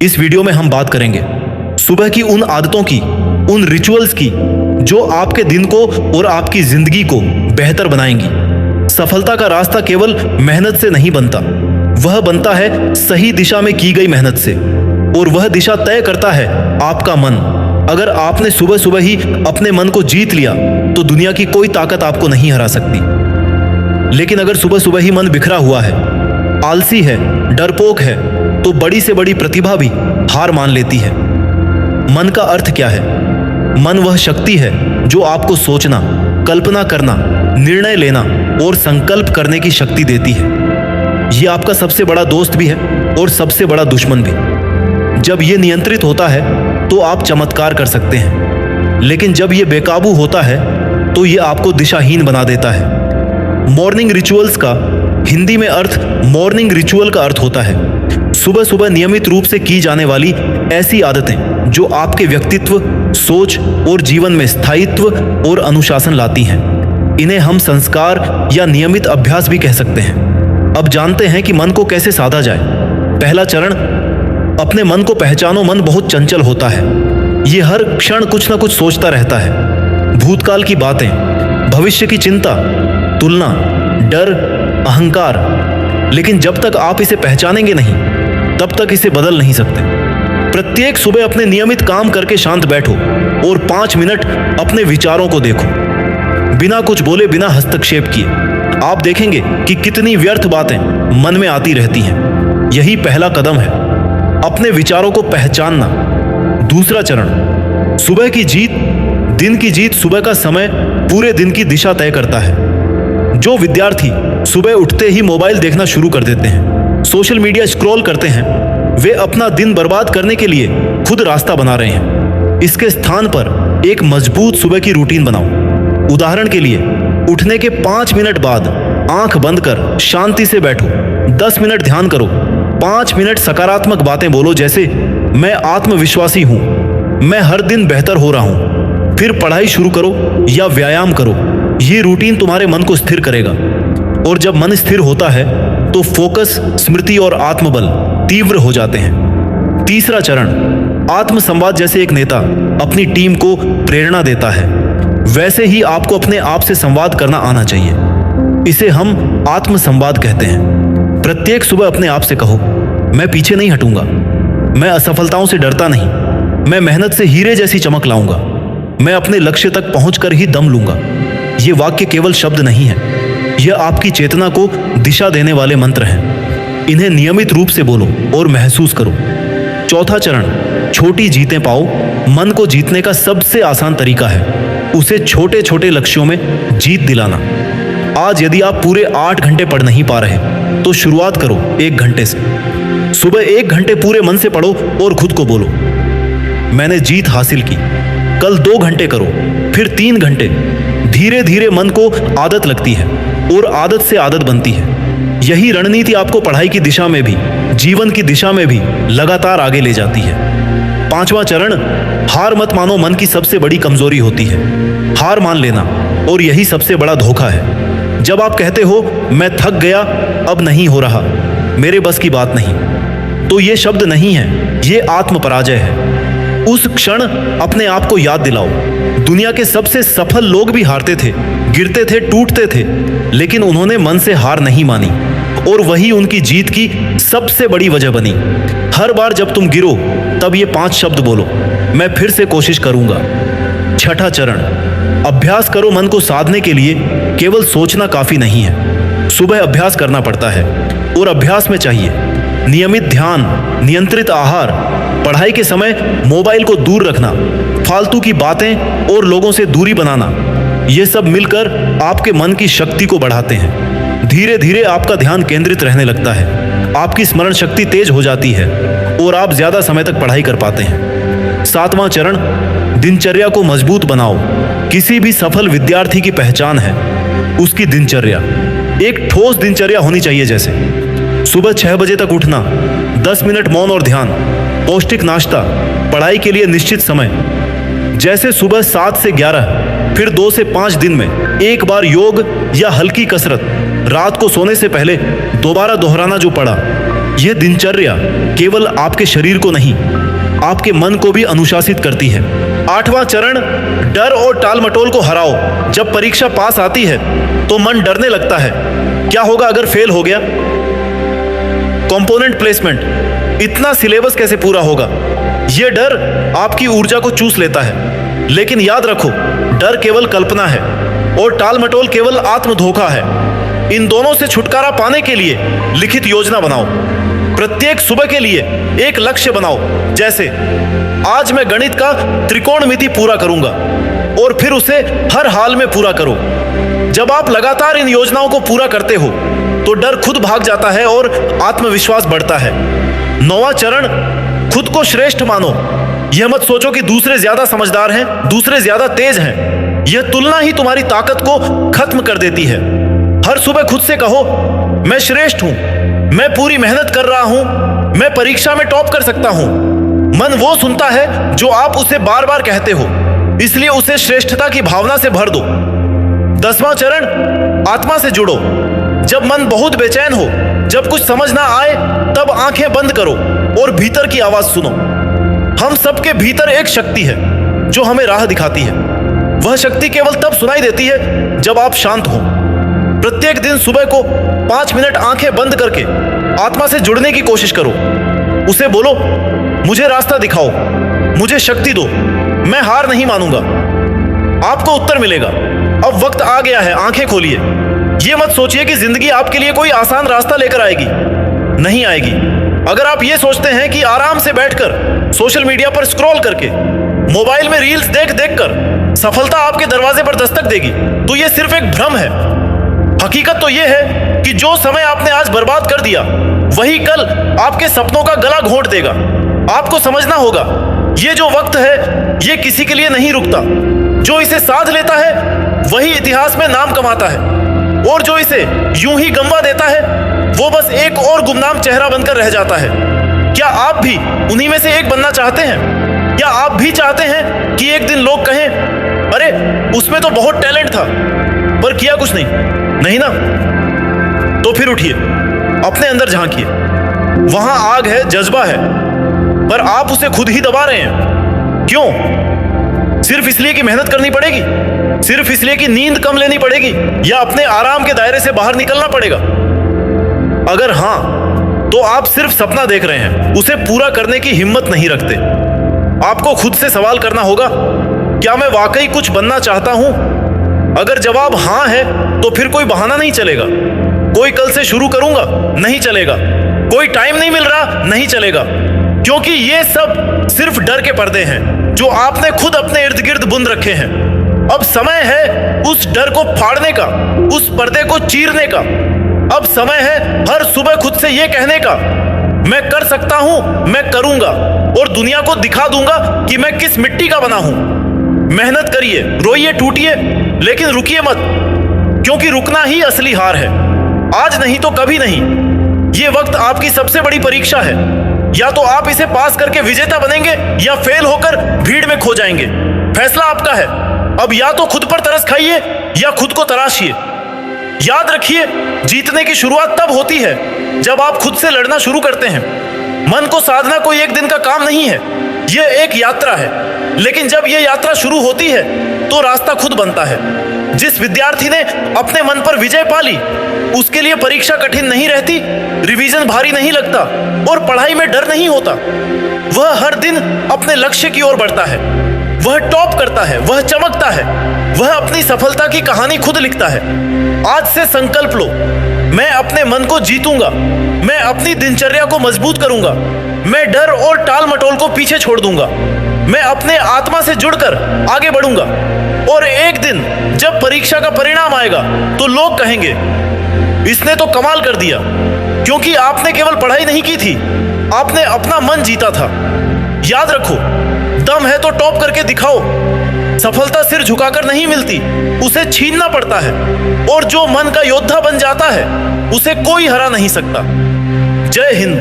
इस वीडियो में हम बात करेंगे सुबह की उन आदतों की, उन रिचुअल्स की जो आपके दिन को और आपकी जिंदगी को बेहतर बनाएंगी। सफलता का रास्ता केवल मेहनत से नहीं बनता, वह बनता है सही दिशा में की गई मेहनत से, और वह दिशा तय करता है आपका मन। अगर आपने सुबह सुबह ही अपने मन को जीत लिया तो दुनिया की कोई ताकत आपको नहीं हरा सकती। लेकिन अगर सुबह सुबह ही मन बिखरा हुआ है, आलसी है, डरपोक है, तो बड़ी से बड़ी प्रतिभा भी हार मान लेती है। मन का अर्थ क्या है? मन वह शक्ति है जो आपको सोचना, कल्पना करना, निर्णय लेना और संकल्प करने की शक्ति देती है। यह आपका सबसे बड़ा दोस्त भी है और सबसे बड़ा दुश्मन भी। जब यह नियंत्रित होता है तो आप चमत्कार कर सकते हैं, लेकिन जब यह बेकाबू होता है तो यह आपको दिशाहीन बना देता है। मॉर्निंग रिचुअल्स का हिंदी में अर्थ मॉर्निंग रिचुअल का अर्थ होता है सुबह सुबह नियमित रूप से की जाने वाली ऐसी आदतें जो आपके व्यक्तित्व, सोच और जीवन में स्थायित्व और अनुशासन लाती हैं। इन्हें हम संस्कार या नियमित अभ्यास भी कह सकते हैं। अब जानते हैं कि मन को कैसे साधा जाए। पहला चरण, अपने मन को पहचानो। मन बहुत चंचल होता है। ये हर क्षण कुछ ना कुछ सोचता रहता है। भूतकाल की बातें, भविष्य की चिंता, तुलना, डर, अहंकार। लेकिन जब तक आप इसे पहचानेंगे नहीं, तब तक इसे बदल नहीं सकते। प्रत्येक सुबह अपने नियमित काम करके शांत बैठो और 5 मिनट अपने विचारों को देखो, बिना कुछ बोले, बिना हस्तक्षेप किए। आप देखेंगे कि कितनी व्यर्थ बातें मन में आती रहती हैं। यही पहला कदम है, अपने विचारों को पहचानना। दूसरा चरण, सुबह की जीत। दिन की जीत, सुबह का समय पूरे दिन की दिशा तय करता है। जो विद्यार्थी सुबह उठते ही मोबाइल देखना शुरू कर देते हैं, सोशल मीडिया स्क्रॉल करते हैं, वे अपना दिन बर्बाद करने के लिए खुद रास्ता बना रहे हैं। इसके स्थान पर एक मजबूत सुबह की रूटीन बनाओ। उदाहरण के लिए, उठने के 5 मिनट बाद आंख बंद कर शांति से बैठो। 10 मिनट ध्यान करो। 5 मिनट सकारात्मक बातें बोलो, जैसे मैं आत्मविश्वासी हूं, मैं हर दिन बेहतर हो रहा हूं। फिर पढ़ाई शुरू करो या व्यायाम करो। ये रूटीन तुम्हारे मन को स्थिर करेगा, और जब मन स्थिर होता है तो फोकस, स्मृति और आत्मबल तीव्र हो जाते हैं। तीसरा चरण, आत्मसंवाद। जैसे एक नेता अपनी टीम को प्रेरणा देता है, वैसे ही आपको अपने आप से संवाद करना आना चाहिए। इसे हम आत्मसंवाद कहते हैं। प्रत्येक सुबह अपने आप से कहो, मैं पीछे नहीं हटूंगा, मैं असफलताओं से डरता नहीं, मैं मेहनत से हीरे जैसी चमक लाऊंगा, मैं अपने लक्ष्य तक पहुंचकर ही दम लूंगा। ये वाक्य केवल शब्द नहीं है, यह आपकी चेतना को दिशा देने वाले मंत्र हैं। इन्हें नियमित रूप से बोलो और महसूस करो। चौथा चरण, छोटी जीतें पाओ। मन को जीतने का सबसे आसान तरीका है उसे छोटे छोटे लक्ष्यों में जीत दिलाना। आज यदि आप पूरे 8 घंटे पढ़ नहीं पा रहे तो शुरुआत करो 1 घंटे से। सुबह 1 घंटे पूरे मन से पढ़ो और खुद को बोलो, मैंने जीत हासिल की। कल 2 घंटे करो, फिर 3 घंटे। धीरे धीरे मन को आदत लगती है और आदत से आदत बनती है। यही रणनीति आपको पढ़ाई की दिशा में भी, जीवन की दिशा में भी लगातार आगे ले जाती है। 5वां चरण, हार मत मानो। मन की सबसे बड़ी कमजोरी होती है हार मान लेना, और यही सबसे बड़ा धोखा है। जब आप कहते हो मैं थक गया, अब नहीं हो रहा, मेरे बस की बात नहीं, तो ये शब्द नहीं है, ये आत्म पराजय है। उस क्षण अपने आप को याद दिलाओ, दुनिया के सबसे सफल लोग भी हारते थे, गिरते थे, टूटते थे, लेकिन उन्होंने मन से हार नहीं मानी, और वही उनकी जीत की सबसे बड़ी वजह बनी। हर बार जब तुम गिरो तब ये 5 शब्द बोलो, मैं फिर से कोशिश करूंगा। छठा चरण, अभ्यास करो। मन को साधने के लिए केवल सोचना काफी नहीं है, सुबह अभ्यास करना पड़ता है, और अभ्यास में चाहिए नियमित ध्यान, नियंत्रित आहार, पढ़ाई के समय मोबाइल को दूर रखना, फालतू की बातें और लोगों से दूरी बनाना। ये सब मिलकर आपके मन की शक्ति को बढ़ाते हैं। धीरे धीरे आपका ध्यान केंद्रित रहने लगता है, आपकी स्मरण शक्ति तेज हो जाती है और आप ज्यादा समय तक पढ़ाई कर पाते हैं। 7वां चरण, दिनचर्या को मजबूत बनाओ। किसी भी सफल विद्यार्थी की पहचान है उसकी दिनचर्या। एक ठोस दिनचर्या होनी चाहिए, जैसे सुबह 6 बजे तक उठना, 10 मिनट मौन और ध्यान, पौष्टिक नाश्ता, पढ़ाई के लिए निश्चित समय, जैसे सुबह 7 से 11, फिर 2 से 5 दिन में एक बार योग या हल्की कसरत, रात को सोने से पहले दोबारा दोहराना जो पढ़ा, यह दिनचर्या केवल आपके शरीर को नहीं, आपके मन को भी अनुशासित करती है। 8वां चरण, डर और टाल मटोल को हराओ। जब परीक्षा पास आती है तो मन डरने लगता है, क्या होगा अगर फेल हो गया? कंपोनेंट प्लेसमेंट, इतना सिलेबस कैसे पूरा होगा? यह डर आपकी ऊर्जा को चूस लेता है। लेकिन याद रखो, डर केवल कल्पना है और टाल मटोल केवल आत्म धोखा है। इन दोनों से छुटकारा पाने के लिए लिखित योजना बनाओ। प्रत्येक सुबह के लिए एक लक्ष्य बनाओ, जैसे आज मैं गणित का त्रिकोणमिति पूरा करूंगा, और फिर उसे हर हाल में पूरा करो। जब आप लगातार इन योजनाओं को पूरा करते हो तो डर खुद भाग जाता है और आत्मविश्वास बढ़ता है। 9वां चरण, खुद को श्रेष्ठ मानो। यह मत सोचो कि दूसरे ज्यादा समझदार हैं, दूसरे ज्यादा तेज हैं। यह तुलना ही तुम्हारी ताकत को खत्म कर देती है। हर सुबह खुद से कहो, मैं श्रेष्ठ हूं, मैं पूरी मेहनत कर रहा हूं, मैं परीक्षा में टॉप कर सकता हूं। मन वो सुनता है जो आप उसे बार बार कहते हो, इसलिए उसे श्रेष्ठता की भावना से भर दो। 10वां चरण, आत्मा से जुड़ो। जब मन बहुत बेचैन हो, जब कुछ समझ ना आए, तब आंखें बंद करो और भीतर की आवाज सुनो। हम सबके भीतर एक शक्ति है जो हमें राह दिखाती है। वह शक्ति केवल तब सुनाई देती है जब आप शांत हो। प्रत्येक दिन सुबह को 5 मिनट आंखें बंद करके आत्मा से जुड़ने की कोशिश करो। उसे बोलो, मुझे रास्ता दिखाओ, मुझे शक्ति दो, मैं हार नहीं मानूंगा। आपको उत्तर मिलेगा। अब वक्त आ गया है, आंखें खोलिए। यह मत सोचिए कि जिंदगी आपके लिए कोई आसान रास्ता लेकर आएगी, नहीं आएगी। अगर आप ये सोचते हैं कि आराम से बैठकर सोशल मीडिया पर स्क्रॉल करके, मोबाइल में रील्स देख देख कर सफलता आपके दरवाजे पर दस्तक देगी, तो यह सिर्फ एक भ्रम है। हकीकत तो यह है कि जो समय आपने आज बर्बाद कर दिया, वही कल आपके सपनों का गला घोंट देगा। आपको समझना होगा, ये जो वक्त है, ये किसी के लिए नहीं रुकता। जो इसे साध लेता है वही इतिहास में नाम कमाता है, और जो इसे यूं ही गंवा देता है वो बस एक और गुमनाम चेहरा बनकर रह जाता है। क्या आप भी उन्हीं में से एक बनना चाहते हैं? क्या आप भी चाहते हैं कि एक दिन लोग कहें, अरे उसमें तो बहुत टैलेंट था पर किया कुछ नहीं? नहीं ना? तो फिर उठिए, अपने अंदर झांकिए। वहां आग है, जज्बा है, पर आप उसे खुद ही दबा रहे हैं। क्यों? सिर्फ इसलिए कि मेहनत करनी पड़ेगी? सिर्फ इसलिए कि नींद कम लेनी पड़ेगी, या अपने आराम के दायरे से बाहर निकलना पड़ेगा? अगर हां, तो आप सिर्फ सपना देख रहे हैं, उसे पूरा करने की हिम्मत नहीं रखते। आपको खुद से सवाल करना होगा, क्या मैं वाकई कुछ बनना चाहता हूं? अगर जवाब हां है तो फिर कोई बहाना नहीं चलेगा। कोई कल से शुरू करूंगा नहीं चलेगा, कोई टाइम नहीं मिल रहा नहीं चलेगा, क्योंकि ये सब सिर्फ डर के पर्दे हैं जो आपने खुद अपने इर्द गिर्द बुन रखे हैं। अब समय है उस डर को फाड़ने का, उस पर्दे को चीरने का। अब समय है हर सुबह खुद से ये कहने का, मैं कर सकता हूं, मैं करूंगा, और दुनिया को दिखा दूंगा कि मैं किस मिट्टी का बना हूं। मेहनत करिए, रोइए, टूटिए, लेकिन रुकिए मत, क्योंकि रुकना ही असली हार है। आज नहीं तो कभी नहीं। ये वक्त आपकी सबसे बड़ी परीक्षा है। या तो आप इसे पास करके विजेता बनेंगे, या फेल होकर भीड़ में खो जाएंगे। फैसला आपका है। अब या तो खुद पर तरस खाइए या खुद को तराशिए। याद रखिए, जीतने की शुरुआत तब होती है जब आप खुद से लड़ना शुरू करते हैं। मन को साधना कोई एक दिन का काम नहीं है, यह एक यात्रा है। लेकिन जब यह यात्रा शुरू होती है तो रास्ता खुद बनता है। जिस विद्यार्थी ने अपने मन पर विजय पा ली, उसके लिए परीक्षा कठिन नहीं रहती, रिवीजन भारी नहीं लगता, और पढ़ाई में डर नहीं होता। वह हर दिन अपने लक्ष्य की ओर बढ़ता है, वह टॉप करता है, वह चमकता है, वह अपनी सफलता की कहानी खुद लिखता है। आज से संकल्प लो, मैं अपने मन को जीतूंगा, मैं अपनी दिनचर्या को मजबूत करूंगा, मैं डर और टाल मटोल को पीछे छोड़ दूंगा, मैं अपने आत्मा से जुड़कर आगे बढ़ूंगा। और एक दिन जब परीक्षा का परिणाम आएगा तो लोग कहेंगे, इसने तो कमाल कर दिया, क्योंकि आपने केवल पढ़ाई नहीं की थी, आपने अपना मन जीता था। याद रखो, दम है तो टॉप करके दिखाओ। सफलता सिर झुकाकर नहीं मिलती, उसे छीनना पड़ता है, और जो मन का योद्धा बन जाता है उसे कोई हरा नहीं सकता। जय हिंद।